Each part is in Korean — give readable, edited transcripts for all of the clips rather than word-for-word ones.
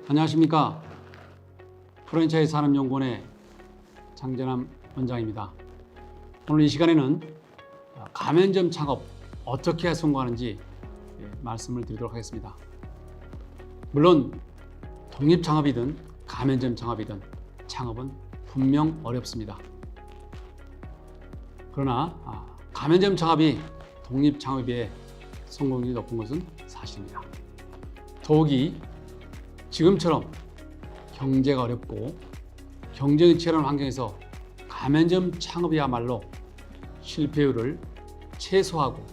안녕하십니까. 프랜차이즈 산업연구원의 장전함 원장입니다. 오늘 이 시간에는 가맹점 창업 어떻게 해야 성공하는지 말씀을 드리도록 하겠습니다. 물론 독립창업이든 가맹점 창업이든 창업은 분명 어렵습니다. 그러나 가맹점 창업이 독립창업에 비해 성공률이 높은 것은 사실입니다. 더욱이 지금처럼 경제가 어렵고 경쟁이 치열한 환경에서 가맹점 창업이야말로 실패율을 최소화하고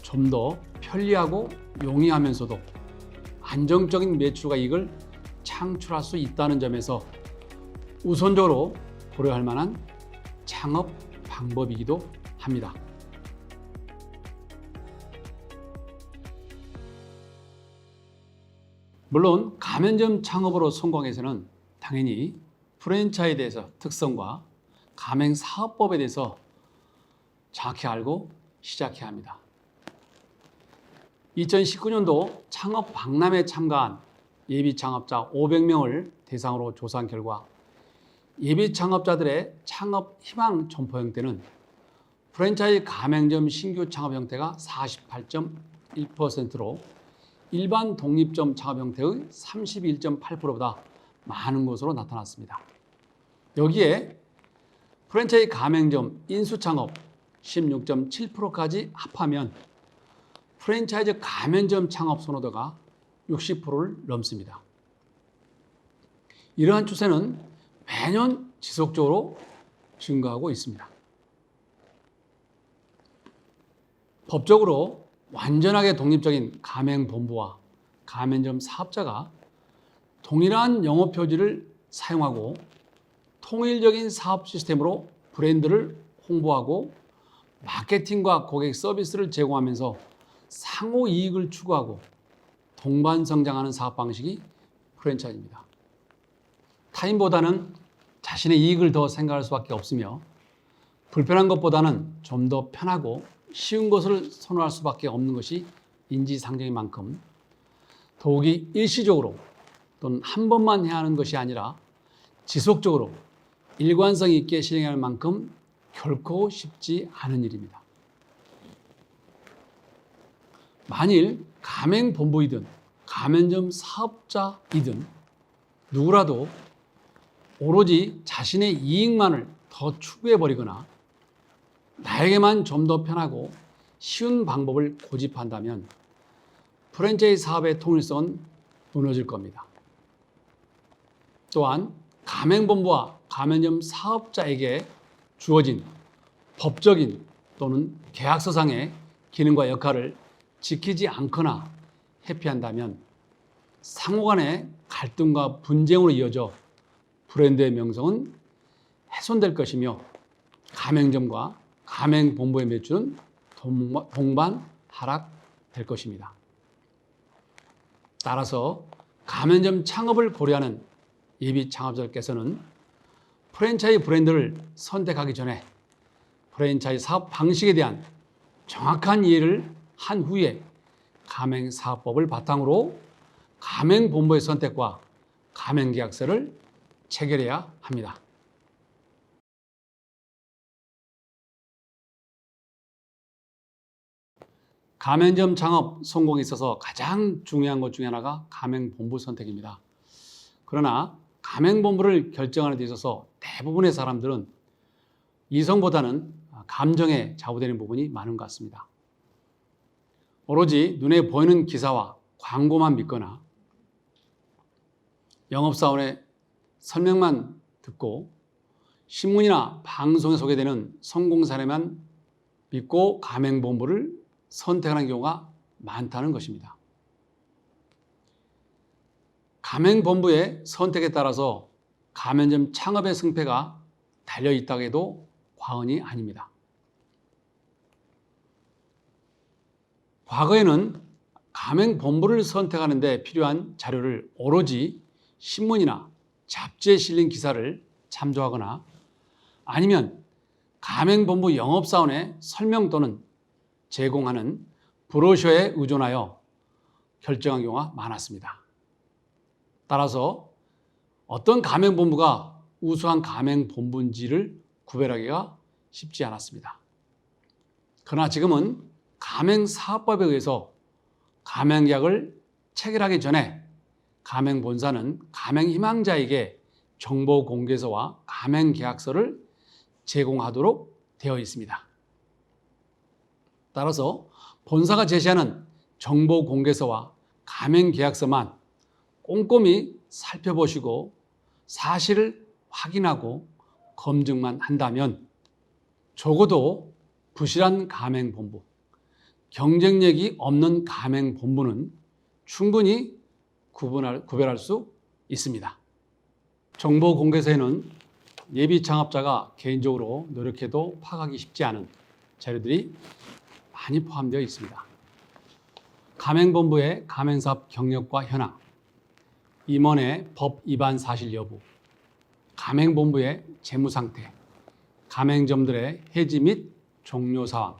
좀 더 편리하고 용이하면서도 안정적인 매출과 이익을 창출할 수 있다는 점에서 우선적으로 고려할 만한 창업 방법이기도 합니다. 물론 가맹점 창업으로 성공하기 위해서는 당연히 프랜차이즈에 대해서 특성과 가맹사업법에 대해서 정확히 알고 시작해야 합니다. 2019년도 창업 박람회에 참가한 예비 창업자 500명을 대상으로 조사한 결과 예비 창업자들의 창업 희망 점포 형태는 프랜차이즈 가맹점 신규 창업 형태가 48.1%로 일반 독립점 창업 형태의 31.8%보다 많은 것으로 나타났습니다. 여기에 프랜차이즈 가맹점 인수 창업 16.7%까지 합하면 프랜차이즈 가맹점 창업 선호도가 60%를 넘습니다. 이러한 추세는 매년 지속적으로 증가하고 있습니다. 법적으로 완전하게 독립적인 가맹본부와 가맹점 사업자가 동일한 영업표지를 사용하고 통일적인 사업 시스템으로 브랜드를 홍보하고 마케팅과 고객 서비스를 제공하면서 상호 이익을 추구하고 동반 성장하는 사업 방식이 프랜차이즈입니다. 타인보다는 자신의 이익을 더 생각할 수밖에 없으며 불편한 것보다는 좀 더 편하고 쉬운 것을 선호할 수밖에 없는 것이 인지상정인 만큼 더욱이 일시적으로 또는 한 번만 해야 하는 것이 아니라 지속적으로 일관성 있게 실행할 만큼 결코 쉽지 않은 일입니다. 만일 가맹본부이든 가맹점 사업자이든 누구라도 오로지 자신의 이익만을 더 추구해버리거나 나에게만 좀 더 편하고 쉬운 방법을 고집한다면 프랜차이즈 사업의 통일성은 무너질 겁니다. 또한 가맹본부와 가맹점 사업자에게 주어진 법적인 또는 계약서상의 기능과 역할을 지키지 않거나 회피한다면 상호간의 갈등과 분쟁으로 이어져 브랜드의 명성은 훼손될 것이며 가맹점과 가맹본부의 매출은 동반 하락될 것입니다. 따라서 가맹점 창업을 고려하는 예비 창업자들께서는 프랜차이즈 브랜드를 선택하기 전에 프랜차이즈 사업 방식에 대한 정확한 이해를 한 후에 가맹사업법을 바탕으로 가맹본부의 선택과 가맹계약서를 체결해야 합니다. 가맹점 창업 성공에 있어서 가장 중요한 것 중에 하나가 가맹본부 선택입니다. 그러나 가맹본부를 결정하는 데 있어서 대부분의 사람들은 이성보다는 감정에 좌우되는 부분이 많은 것 같습니다. 오로지 눈에 보이는 기사와 광고만 믿거나 영업사원의 설명만 듣고 신문이나 방송에 소개되는 성공 사례만 믿고 가맹본부를 선택하는 경우가 많다는 것입니다. 가맹본부의 선택에 따라서 가맹점 창업의 승패가 달려있다고 해도 과언이 아닙니다. 과거에는 가맹본부를 선택하는 데 필요한 자료를 오로지 신문이나 잡지에 실린 기사를 참조하거나 아니면 가맹본부 영업사원의 설명 또는 제공하는 브로셔에 의존하여 결정한 경우가 많았습니다. 따라서 어떤 가맹본부가 우수한 가맹본부인지를 구별하기가 쉽지 않았습니다. 그러나 지금은 가맹사업법에 의해서 가맹계약을 체결하기 전에 가맹본사는 가맹희망자에게 정보공개서와 가맹계약서를 제공하도록 되어 있습니다. 따라서 본사가 제시하는 정보공개서와 가맹계약서만 꼼꼼히 살펴보시고 사실을 확인하고 검증만 한다면 적어도 부실한 가맹본부, 경쟁력이 없는 가맹본부는 충분히 구별할 수 있습니다. 정보공개서에는 예비 창업자가 개인적으로 노력해도 파악하기 쉽지 않은 자료들이 많이 포함되어 있습니다. 가맹본부의 가맹사업 경력과 현황, 임원의 법 위반 사실 여부, 가맹본부의 재무상태, 가맹점들의 해지 및 종료 사항,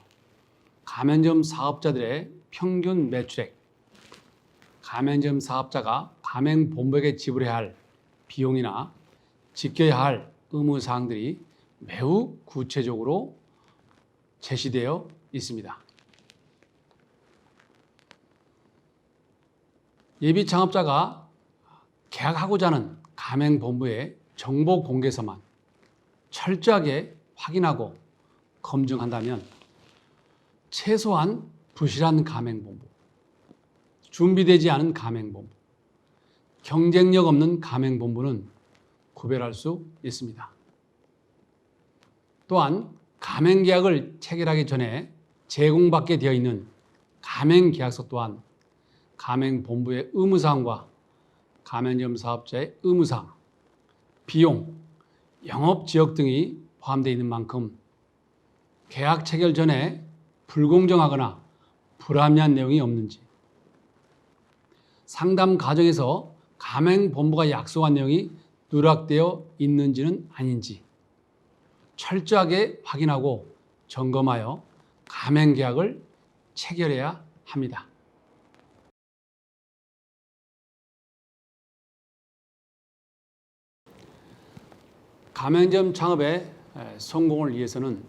가맹점 사업자들의 평균 매출액, 가맹점 사업자가 가맹본부에게 지불해야 할 비용이나 지켜야 할 의무사항들이 매우 구체적으로 제시되어 있습니다. 예비 창업자가 계약하고자 하는 가맹본부의 정보공개서만 철저하게 확인하고 검증한다면 최소한 부실한 가맹본부, 준비되지 않은 가맹본부, 경쟁력 없는 가맹본부는 구별할 수 있습니다. 또한 가맹계약을 체결하기 전에 제공받게 되어 있는 가맹계약서 또한 가맹본부의 의무사항과 가맹점 사업자의 의무사항, 비용, 영업지역 등이 포함되어 있는 만큼 계약 체결 전에 불공정하거나 불합리한 내용이 없는지, 상담 과정에서 가맹본부가 약속한 내용이 누락되어 있는지는 아닌지 철저하게 확인하고 점검하여 가맹계약을 체결해야 합니다. 가맹점 창업의 성공을 위해서는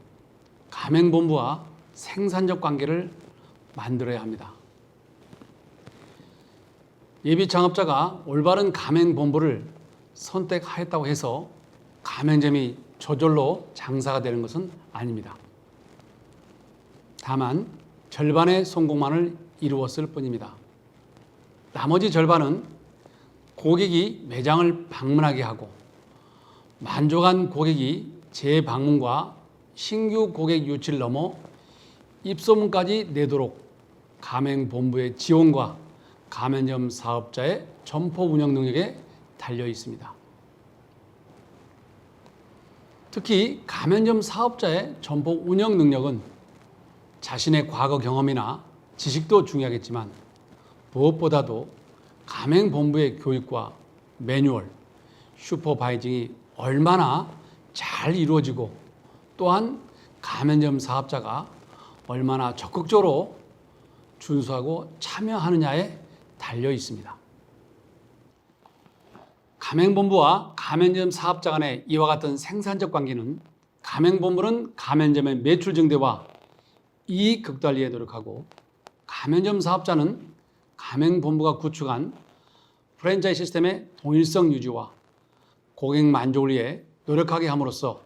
가맹본부와 생산적 관계를 만들어야 합니다. 예비 창업자가 올바른 가맹본부를 선택하였다고 해서 가맹점이 저절로 장사가 되는 것은 아닙니다. 다만 절반의 성공만을 이루었을 뿐입니다. 나머지 절반은 고객이 매장을 방문하게 하고 만족한 고객이 재방문과 신규 고객 유치를 넘어 입소문까지 내도록 가맹본부의 지원과 가맹점 사업자의 점포 운영 능력에 달려 있습니다. 특히 가맹점 사업자의 점포 운영 능력은 자신의 과거 경험이나 지식도 중요하겠지만 무엇보다도 가맹본부의 교육과 매뉴얼, 슈퍼바이징이 얼마나 잘 이루어지고 또한 가맹점 사업자가 얼마나 적극적으로 준수하고 참여하느냐에 달려 있습니다. 가맹본부와 가맹점 사업자 간의 이와 같은 생산적 관계는 가맹본부는 가맹점의 매출 증대와 이익 극달리에 노력하고 가맹점 사업자는 가맹본부가 구축한 프랜차이즈 시스템의 동일성 유지와 고객 만족을 위해 노력하게 함으로써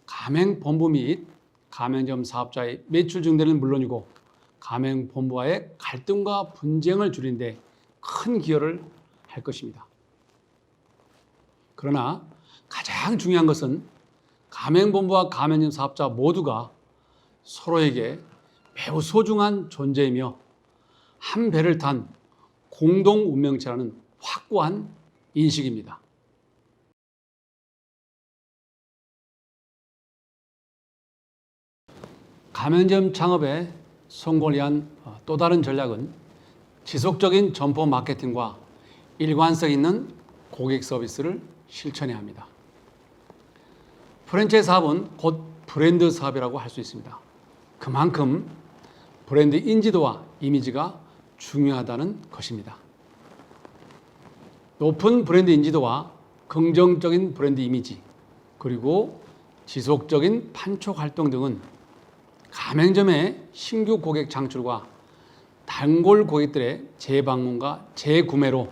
가맹본부 및 가맹점 사업자의 매출 증대는 물론이고 가맹본부와의 갈등과 분쟁을 줄이는 데 큰 기여를 할 것입니다. 그러나 가장 중요한 것은 가맹본부와 가맹점 사업자 모두가 서로에게 매우 소중한 존재이며 한 배를 탄 공동 운명체라는 확고한 인식입니다. 가맹점 창업의 성공을 위한 또 다른 전략은 지속적인 점포 마케팅과 일관성 있는 고객 서비스를 실천해야 합니다. 프랜차이즈 사업은 곧 브랜드 사업이라고 할 수 있습니다. 그만큼 브랜드 인지도와 이미지가 중요하다는 것입니다. 높은 브랜드 인지도와 긍정적인 브랜드 이미지, 그리고 지속적인 판촉 활동 등은 가맹점의 신규 고객 창출과 단골 고객들의 재방문과 재구매로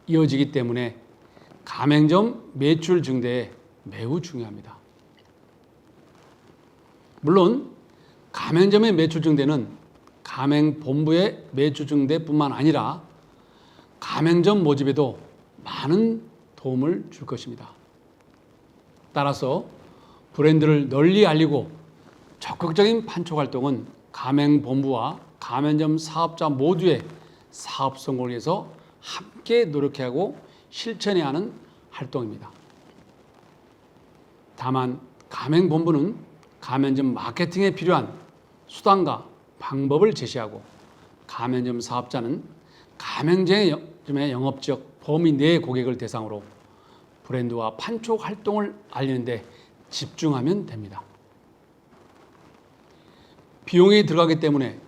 이어지기 때문에 가맹점 매출 증대에 매우 중요합니다. 물론 가맹점의 매출 증대는 가맹본부의 매출 증대뿐만 아니라 가맹점 모집에도 많은 도움을 줄 것입니다. 따라서 브랜드를 널리 알리고 적극적인 판촉 활동은 가맹본부와 가맹점 사업자 모두의 사업 성공을 위해서 함께 노력하고 실천해야 하는 활동입니다. 다만 가맹본부는 가맹점 마케팅에 필요한 수단과 방법을 제시하고 가맹점 사업자는 가맹점의 영업적 범위 내의 고객을 대상으로 브랜드와 판촉 활동을 알리는 데 집중하면 됩니다. 비용이 들어가기 때문에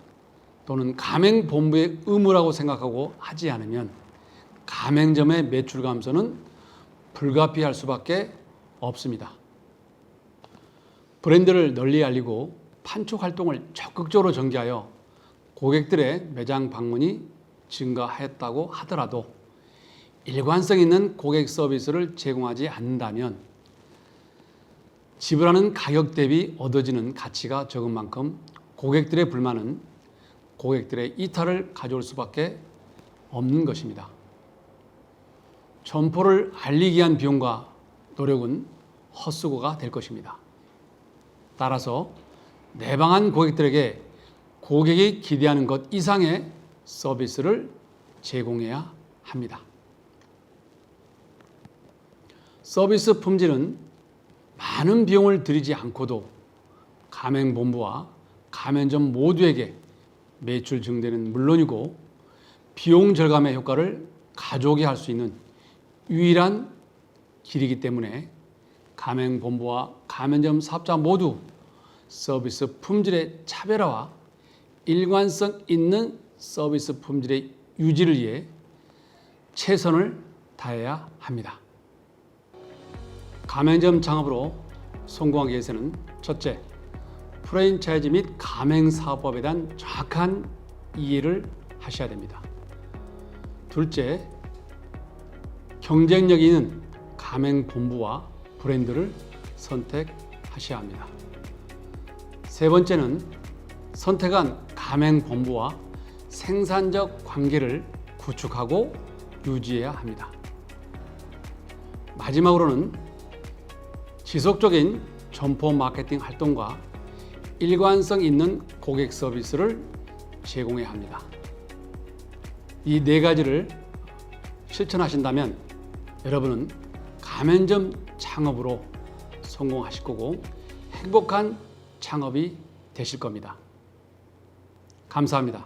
또는 가맹본부의 의무라고 생각하고 하지 않으면 가맹점의 매출 감소는 불가피할 수밖에 없습니다. 브랜드를 널리 알리고 판촉 활동을 적극적으로 전개하여 고객들의 매장 방문이 증가했다고 하더라도 일관성 있는 고객 서비스를 제공하지 않는다면 지불하는 가격 대비 얻어지는 가치가 적은 만큼 고객들의 불만은 고객들의 이탈을 가져올 수밖에 없는 것입니다. 점포를 알리기 위한 비용과 노력은 헛수고가 될 것입니다. 따라서 내방한 고객들에게 고객이 기대하는 것 이상의 서비스를 제공해야 합니다. 서비스 품질은 많은 비용을 들이지 않고도 가맹본부와 가맹점 모두에게 매출 증대는 물론이고 비용 절감의 효과를 가져오게 할 수 있는 유일한 길이기 때문에 가맹본부와 가맹점 사업자 모두 서비스 품질의 차별화와 일관성 있는 서비스 품질의 유지를 위해 최선을 다해야 합니다. 가맹점 창업으로 성공하기 위해서는 첫째, 프랜차이즈 및 가맹사업법에 대한 정확한 이해를 하셔야 됩니다. 둘째, 경쟁력 있는 가맹본부와 브랜드를 선택하셔야 합니다. 세 번째는 선택한 가맹본부와 생산적 관계를 구축하고 유지해야 합니다. 마지막으로는 지속적인 점포 마케팅 활동과 일관성 있는 고객 서비스를 제공해야 합니다. 이 네 가지를 실천하신다면 여러분은 가맹점 창업으로 성공하실 거고 행복한 창업이 되실 겁니다. 감사합니다.